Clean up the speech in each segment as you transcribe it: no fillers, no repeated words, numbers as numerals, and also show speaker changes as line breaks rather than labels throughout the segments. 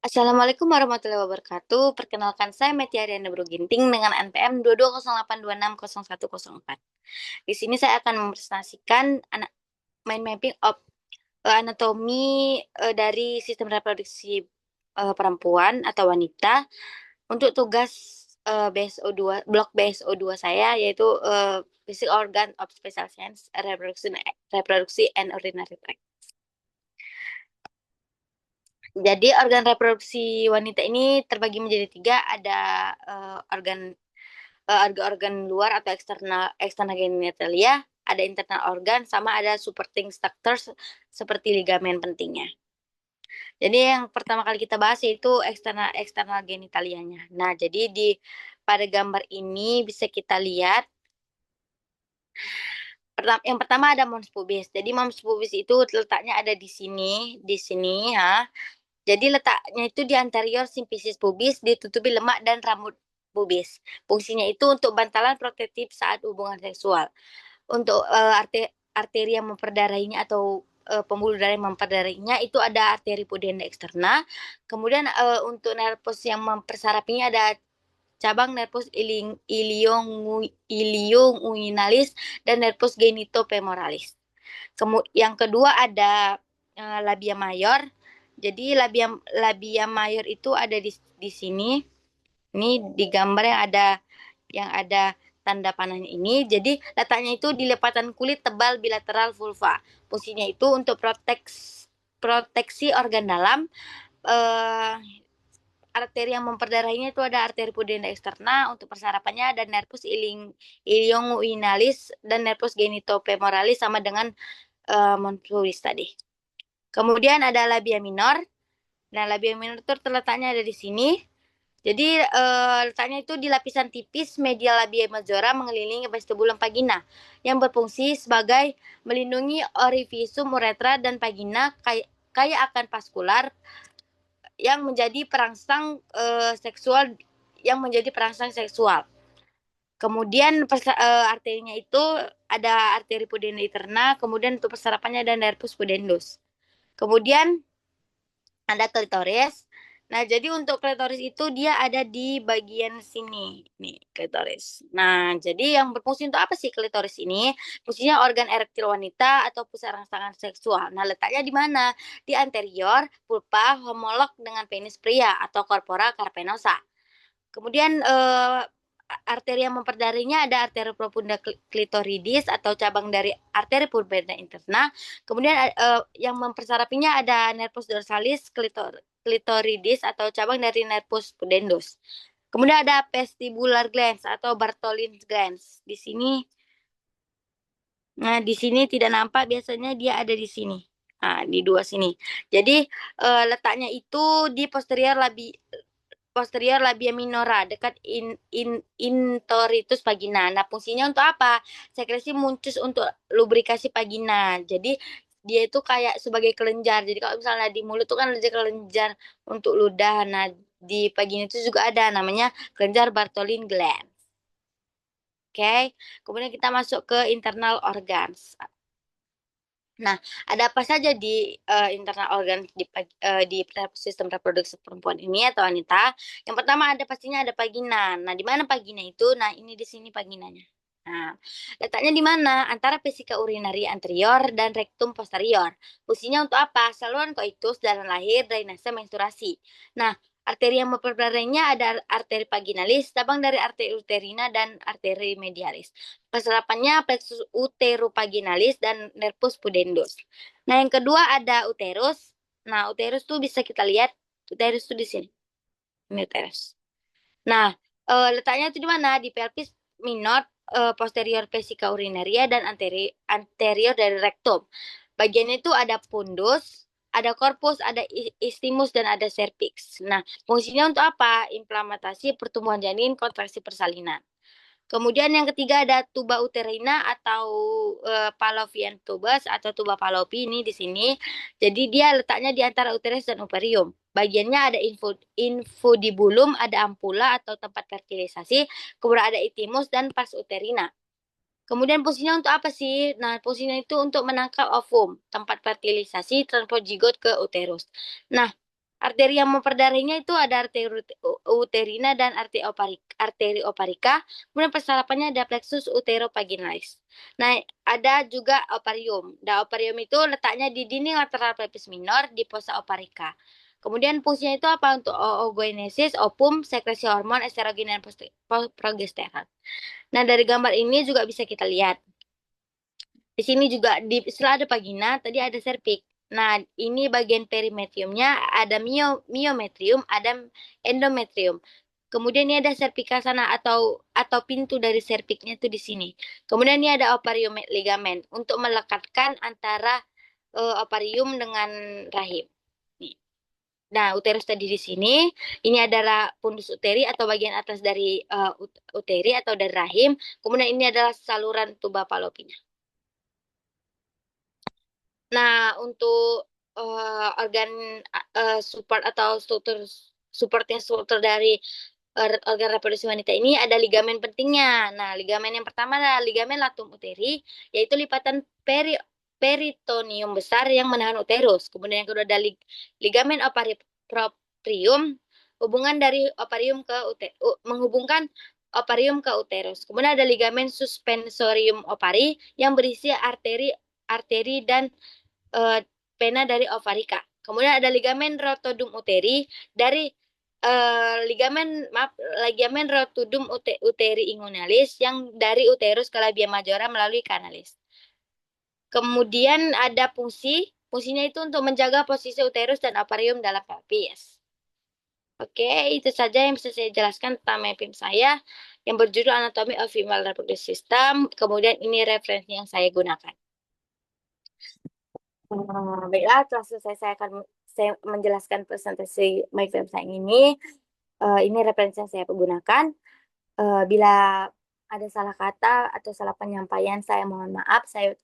Assalamualaikum warahmatullahi wabarakatuh. Perkenalkan saya Metia Ariana Broginting dengan NPM 2208260104. Di sini saya akan mempresentasikan mind mapping of anatomi dari sistem reproduksi perempuan atau wanita untuk tugas BSO2 blok BSO2 saya yaitu Basic Organ of Special Science Reproduksi and Urinary Tract. Jadi organ reproduksi wanita ini terbagi menjadi tiga, ada organ luar atau eksternal genitalia, ada internal organ, sama ada supporting structures seperti ligamen pentingnya. Jadi yang pertama kali kita bahas yaitu eksternal genitalianya. Nah, jadi pada gambar ini bisa kita lihat yang pertama ada mons pubis. Jadi mons pubis itu letaknya ada di sini ya. Jadi letaknya itu di anterior simfisis pubis, ditutupi lemak dan rambut pubis. Fungsinya itu untuk bantalan protektif saat hubungan seksual. Untuk arteri yang memperdarahinya atau pembuluh darah yang memperdarahinya itu ada arteri pudenda eksterna. Kemudian untuk nervus yang mempersarapinya ada cabang nervus ilioinguinalis dan nervus genitofemoralis. Yang kedua ada labia mayor. Jadi labia mayor itu ada di sini. Ini di gambar yang ada tanda panahnya ini. Jadi letaknya itu di lepatan kulit tebal bilateral vulva. Fungsinya itu untuk proteksi organ dalam. Arteri yang memperdarahinya itu ada arteri pudenda eksterna untuk persarapannya, dan nervus ilioinguinalis dan nervus genitofemoralis sama dengan monfluis tadi. Kemudian ada labia minor. Nah, labia minor itu terletaknya ada di sini. Jadi letaknya itu di lapisan tipis medial labia majora mengelilingi vestibulum vagina yang berfungsi sebagai melindungi orificium uretra dan vagina kaya akan vaskular yang menjadi perangsang seksual. Kemudian arterinya itu ada arteri pudenda interna, kemudian untuk persarapannya ada nervus pudendus. Kemudian ada klitoris. Nah, jadi untuk klitoris itu dia ada di bagian sini. Nih, klitoris. Nah, jadi yang berfungsi untuk apa sih klitoris ini? Fungsinya organ erektil wanita atau pusat rangsangan seksual. Nah, letaknya di mana? Di anterior pulpa homolog dengan penis pria atau corpora cavernosa. Kemudian arteri yang memperdarinya ada arteri profunda clitoridis atau cabang dari arteri pudenda interna. Kemudian yang mempersarapinya ada nervus dorsalis clitoridis atau cabang dari nervus pudendus. Kemudian ada vestibular glands atau Bartholin's glands. Di sini, nah di sini tidak nampak, biasanya dia ada di sini. Nah, di dua sini. Jadi letaknya itu di posterior labia minora dekat intoritus vagina. Nah, fungsinya untuk apa? Sekresi muncus untuk lubrikasi vagina. Jadi dia itu kayak sebagai kelenjar. Jadi kalau misalnya di mulut itu kan ada kelenjar untuk ludah. Nah, di vagina itu juga ada namanya kelenjar Bartholin gland. Oke. Kemudian kita masuk ke internal organs. Nah, ada apa saja di internal organ di sistem reproduksi perempuan ini atau wanita? Yang pertama pastinya ada vagina. Nah, di mana vagina itu? Nah, ini di sini vaginanya. Nah, letaknya di mana? Antara vesika urinari anterior dan rektum posterior. Fungsinya untuk apa? Saluran koitus, jalan lahir, drainase, menstruasi. Nah, arteri yang memperdarahnya ada arteri vaginalis, cabang dari arteri uterina dan arteri medialis. Perserapannya plexus uterovaginalis dan nervus pudendus. Nah, yang kedua ada uterus. Nah, uterus tuh bisa kita lihat, uterus tuh di sini. Ini uterus. Nah, letaknya itu di mana? Di pelvis minor, posterior vesica urinaria dan anterior dari rektum. Bagiannya itu ada pundus, ada korpus, ada istimus, dan ada cervix. Nah, fungsinya untuk apa? Inflamasi pertumbuhan janin, kontraksi persalinan. Kemudian yang ketiga ada tuba uterina atau fallopian tubes atau tuba fallopi ini di sini. Jadi dia letaknya di antara uterus dan ovarium. Bagiannya ada infundibulum, ada ampula atau tempat fertilisasi, kemudian ada itimus dan pars uterina. Kemudian fungsinya untuk apa sih? Nah, fungsinya itu untuk menangkap ovum, tempat fertilisasi, transport zigot ke uterus. Nah, Arteri yang memperdarahinya itu ada arteri uterina dan arteri oparika. Kemudian persarapannya ada plexus uterovaginalis. Nah, ada juga ovarium. Nah, ovarium itu letaknya di dinding lateral pelvis minor di fossa oparika. Kemudian fungsinya itu apa? Untuk oogenesis, ovum, sekresi hormon estrogen dan progesteron. Nah, dari gambar ini juga bisa kita lihat. Di sini juga setelah ada vagina, tadi ada serviks. Nah, ini bagian perimetriumnya ada miometrium, ada endometrium. Kemudian ini ada cervical sana atau pintu dari serviksnya itu di sini. Kemudian ini ada ovarium ligamen untuk melekatkan antara ovarium dengan rahim. Nih. Nah, uterus tadi di sini, ini adalah fundus uteri atau bagian atas dari uteri atau dari rahim. Kemudian ini adalah saluran tuba falopinya. Nah, untuk organ support atau struktur dari organ reproduksi wanita ini ada ligamen pentingnya. Nah, ligamen yang pertama adalah ligamen latum uteri, yaitu lipatan peritoneum besar yang menahan uterus. Kemudian yang kedua ada ligamen ovarium, hubungan dari ovarium ke menghubungkan ovarium ke uterus. Kemudian ada ligamen suspensorium ovari yang berisi arteri arteri dan pena dari ovarika. Kemudian ada ligamen rotodum uteri dari ligamen rotodum uteri inguinalis yang dari uterus ke labia majora melalui kanalis. Kemudian ada fungsinya itu untuk menjaga posisi uterus dan ovarium dalam pelvis. Oke, itu saja yang bisa saya jelaskan tentang mapping saya yang berjudul Anatomy of Female Reproductive System. Kemudian ini referensi yang saya gunakan. Baiklah, setelah selesai saya menjelaskan presentasi MyFM saya ini. Ini referensi yang saya gunakan. Bila ada salah kata atau salah penyampaian, saya mohon maaf. Saya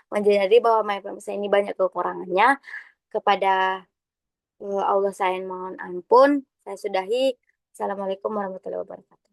menjadi bahwa MyFM saya ini banyak kekurangannya. Kepada Allah saya mohon ampun. Saya sudahi. Assalamualaikum warahmatullahi wabarakatuh.